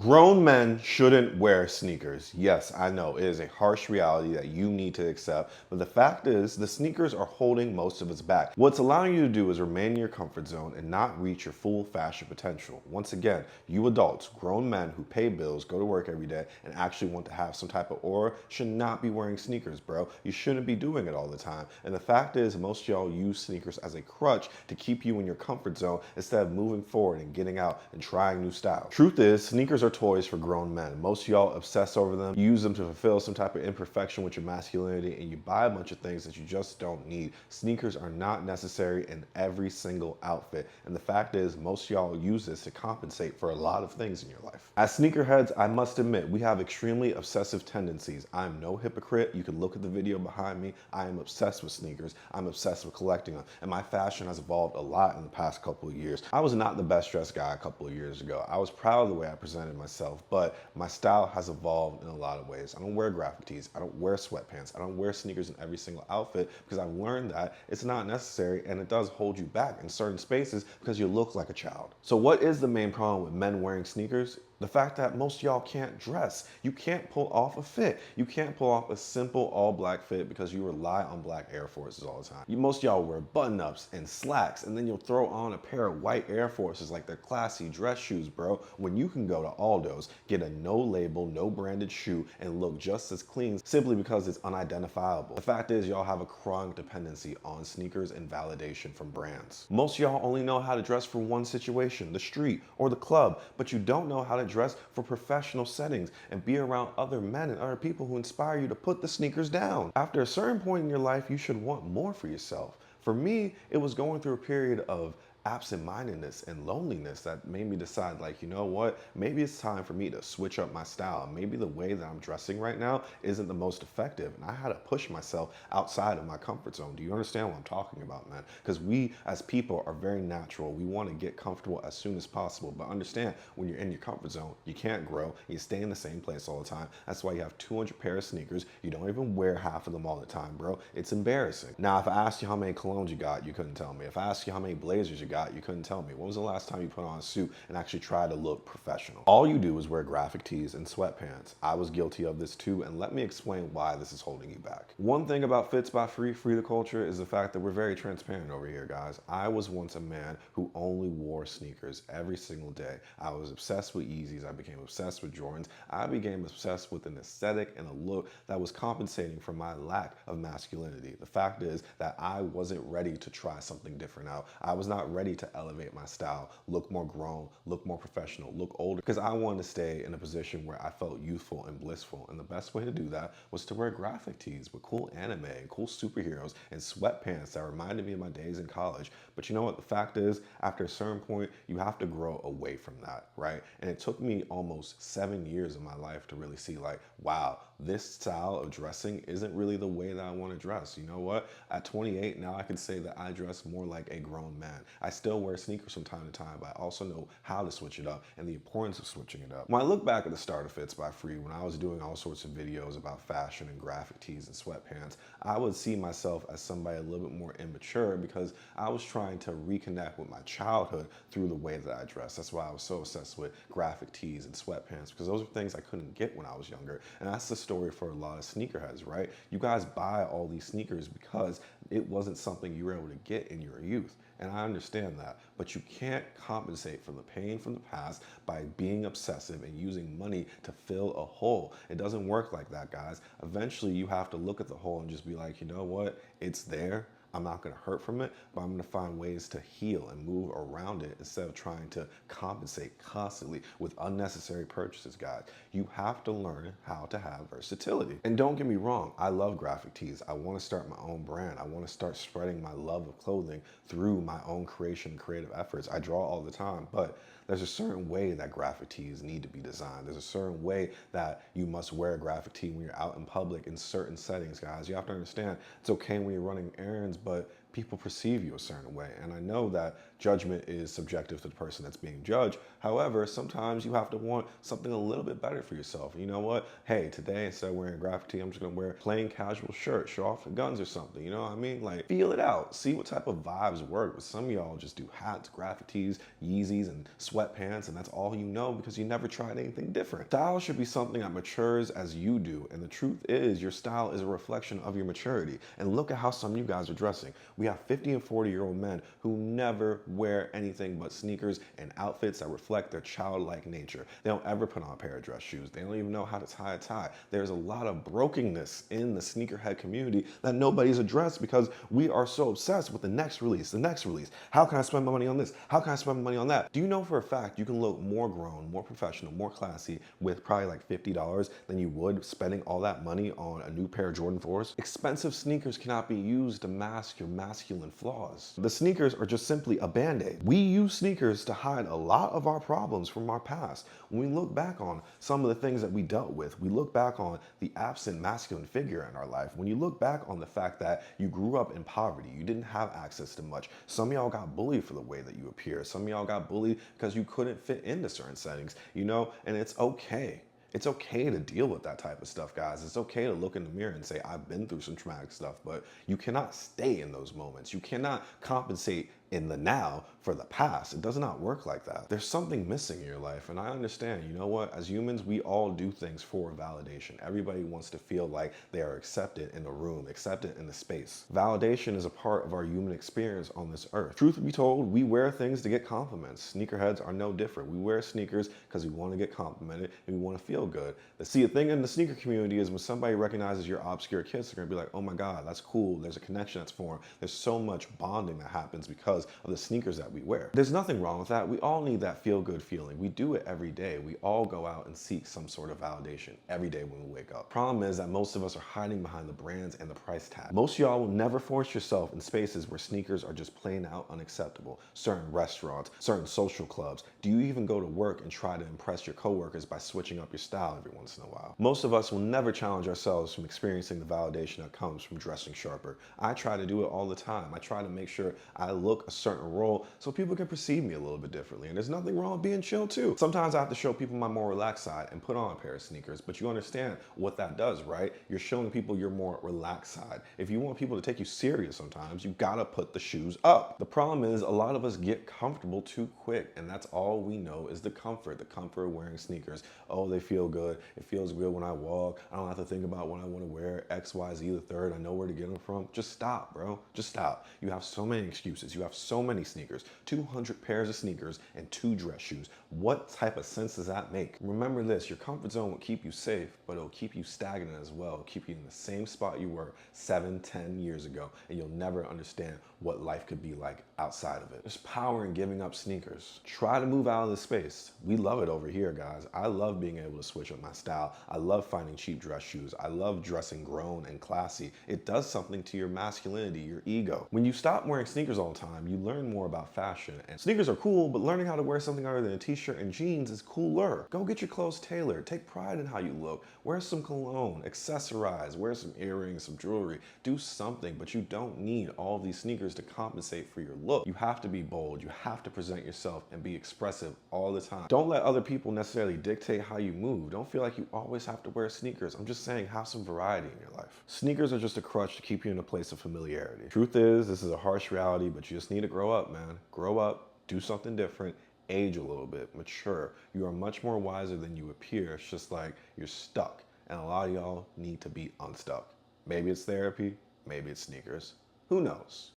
Grown men shouldn't wear sneakers. Yes, I know, it is a harsh reality that you need to accept, but the fact is, the sneakers are holding most of us back. What's allowing you to do is remain in your comfort zone and not reach your full fashion potential. Once again, you adults, grown men who pay bills, go to work every day, and actually want to have some type of aura should not be wearing sneakers, bro. You shouldn't be doing it all the time. And the fact is, most of y'all use sneakers as a crutch to keep you in your comfort zone instead of moving forward and getting out and trying new styles. Truth is, sneakers are toys for grown men. Most of y'all obsess over them, use them to fulfill some type of imperfection with your masculinity, and you buy a bunch of things that you just don't need. Sneakers are not necessary in every single outfit, and the fact is, most of y'all use this to compensate for a lot of things in your life. As sneakerheads, I must admit, we have extremely obsessive tendencies. I'm no hypocrite. You can look at the video behind me. I am obsessed with sneakers. I'm obsessed with collecting them, and my fashion has evolved a lot in the past couple of years. I was not the best dressed guy a couple of years ago. I was proud of the way I presented myself, but my style has evolved in a lot of ways. I don't wear graphic tees. I don't wear sweatpants. I don't wear sneakers in every single outfit because I've learned that it's not necessary and it does hold you back in certain spaces because you look like a child. So what is the main problem with men wearing sneakers? The fact that most of y'all can't dress. You can't pull off a fit. You can't pull off a simple all black fit because you rely on black Air Forces all the time. Most of y'all wear button ups and slacks, and then you'll throw on a pair of white Air Forces like they're classy dress shoes, bro, when you can go to Aldo's, get a no label, no branded shoe, and look just as clean simply because it's unidentifiable. The fact is, y'all have a chronic dependency on sneakers and validation from brands. Most of y'all only know how to dress for one situation, the street or the club, but you don't know how to dress for professional settings and be around other men and other people who inspire you to put the sneakers down. After a certain point in your life, you should want more for yourself. For me, it was going through a period of absent-mindedness and loneliness that made me decide, like, you know what, maybe it's time for me to switch up my style. Maybe the way that I'm dressing right now isn't the most effective, and I had to push myself outside of my comfort zone. Do you understand what I'm talking about, man? Because we as people are very natural. We want to get comfortable as soon as possible, but understand, when you're in your comfort zone, you can't grow. You stay in the same place all the time. That's why you have 200 pairs of sneakers. You don't even wear half of them all the time, bro. It's embarrassing. Now, if I asked you how many colognes you got, you couldn't tell me. If I asked you how many blazers you got, you couldn't tell me. When was the last time you put on a suit and actually try to look professional? All you do is wear graphic tees and sweatpants. I was guilty of this too, and let me explain why this is holding you back. One thing about FitsByFree, Free the Culture, is the fact that we're very transparent over here, guys. I was once a man who only wore sneakers every single day. I was obsessed with Yeezys. I became obsessed with Jordans. I became obsessed with an aesthetic and a look that was compensating for my lack of masculinity. The fact is that I wasn't ready to try something different out. I was not ready to elevate my style, look more grown, look more professional, look older, because I wanted to stay in a position where I felt youthful and blissful. And the best way to do that was to wear graphic tees with cool anime and cool superheroes and sweatpants that reminded me of my days in college. But you know what? The fact is, after a certain point, you have to grow away from that, right? And it took me almost 7 years of my life to really see, like, wow, this style of dressing isn't really the way that I want to dress. You know what? At 28 now, I can say that I dress more like a grown man. I still wear sneakers from time to time, but I also know how to switch it up and the importance of switching it up. When I look back at the start of FitsByFree, when I was doing all sorts of videos about fashion and graphic tees and sweatpants, I would see myself as somebody a little bit more immature because I was trying to reconnect with my childhood through the way that I dress. That's why I was so obsessed with graphic tees and sweatpants, because those are things I couldn't get when I was younger. And that's the story for a lot of sneakerheads, right? You guys buy all these sneakers because it wasn't something you were able to get in your youth. And I understand that, but you can't compensate for the pain from the past by being obsessive and using money to fill a hole. It doesn't work like that, guys. Eventually, you have to look at the hole and just be like, you know what? It's there. I'm not going to hurt from it, but I'm going to find ways to heal and move around it instead of trying to compensate constantly with unnecessary purchases, guys. You have to learn how to have versatility. And don't get me wrong, I love graphic tees. I want to start my own brand. I want to start spreading my love of clothing through my own creation and creative efforts. I draw all the time, but there's a certain way that graphic tees need to be designed. There's a certain way that you must wear a graphic tee when you're out in public in certain settings, guys. You have to understand, it's okay when you're running errands, but people perceive you a certain way. And I know that judgment is subjective to the person that's being judged. However, sometimes you have to want something a little bit better for yourself. You know what? Hey, today instead of wearing a graphic tee, I'm just gonna wear a plain casual shirt, show off the guns or something. You know what I mean? Like, feel it out. See what type of vibes work. But some of y'all just do hats, graphic tees, Yeezys, and sweatpants, and that's all you know because you never tried anything different. Style should be something that matures as you do. And the truth is, your style is a reflection of your maturity. And look at how some of you guys are dressing. We have 50 and 40-year-old men who never wear anything but sneakers and outfits that reflect their childlike nature. They don't ever put on a pair of dress shoes. They don't even know how to tie a tie. There's a lot of brokenness in the sneakerhead community that nobody's addressed because we are so obsessed with the next release, the next release. How can I spend my money on this? How can I spend my money on that? Do you know for a fact you can look more grown, more professional, more classy with probably like $50 than you would spending all that money on a new pair of Jordan 4s? Expensive sneakers cannot be used to mask your masculine flaws. The sneakers are just simply a band-aid. We use sneakers to hide a lot of our problems from our past. When we look back on some of the things that we dealt with, we look back on the absent masculine figure in our life. When you look back on the fact that you grew up in poverty, you didn't have access to much. Some of y'all got bullied for the way that you appear. Some of y'all got bullied because you couldn't fit into certain settings, you know, and it's okay. It's okay to deal with that type of stuff, guys. It's okay to look in the mirror and say, I've been through some traumatic stuff, but you cannot stay in those moments. You cannot compensate in the now for the past. It does not work like that. There's something missing in your life, and I understand. You know what? As humans, we all do things for validation. Everybody wants to feel like they are accepted in the room, accepted in the space. Validation is a part of our human experience on this earth. Truth be told, we wear things to get compliments. Sneakerheads are no different. We wear sneakers because we want to get complimented and we want to feel good. See, the thing in the sneaker community is when somebody recognizes your obscure kicks, they're going to be like, oh my God, that's cool. There's a connection that's formed. There's so much bonding that happens because of the sneakers that we wear. There's nothing wrong with that. We all need that feel-good feeling. We do it every day. We all go out and seek some sort of validation every day when we wake up. Problem is that most of us are hiding behind the brands and the price tag. Most of y'all will never force yourself in spaces where sneakers are just plain out unacceptable. Certain restaurants, certain social clubs. Do you even go to work and try to impress your coworkers by switching up your style every once in a while? Most of us will never challenge ourselves from experiencing the validation that comes from dressing sharper. I try to do it all the time. I try to make sure I look a certain role so people can perceive me a little bit differently. And there's nothing wrong with being chill too. Sometimes I have to show people my more relaxed side and put on a pair of sneakers, but you understand what that does, right? You're showing people your more relaxed side. If you want people to take you serious sometimes, you gotta put the shoes up. The problem is a lot of us get comfortable too quick, and that's all we know is the comfort of wearing sneakers. Oh, they feel good. It feels good when I walk. I don't have to think about what I want to wear, X, Y, Z the third. I know where to get them from. Just stop, bro. Just stop. You have so many excuses. You have so many sneakers, 200 pairs of sneakers and 2 dress shoes. What type of sense does that make? Remember this, your comfort zone will keep you safe, but it'll keep you stagnant as well. It'll keep you in the same spot you were 7, 10 years ago, and you'll never understand what life could be like outside of it. There's power in giving up sneakers. Try to move out of the space. We love it over here, guys. I love being able to switch up my style. I love finding cheap dress shoes. I love dressing grown and classy. It does something to your masculinity, your ego. When you stop wearing sneakers all the time, you learn more about fashion. And sneakers are cool, but learning how to wear something other than a t-shirt and jeans is cooler. Go get your clothes tailored. Take pride in how you look. Wear some cologne, accessorize, wear some earrings, some jewelry. Do something, but you don't need all these sneakers to compensate for your look. You have to be bold. You have to present yourself and be expressive all the time. Don't let other people necessarily dictate how you move. Don't feel like you always have to wear sneakers. I'm just saying, have some variety in your life. Sneakers are just a crutch to keep you in a place of familiarity. Truth is, this is a harsh reality, but you just need to grow up, man. Grow up, do something different, age a little bit, mature. You are much more wiser than you appear. It's just like you're stuck, and a lot of y'all need to be unstuck. Maybe it's therapy, maybe it's sneakers. Who knows?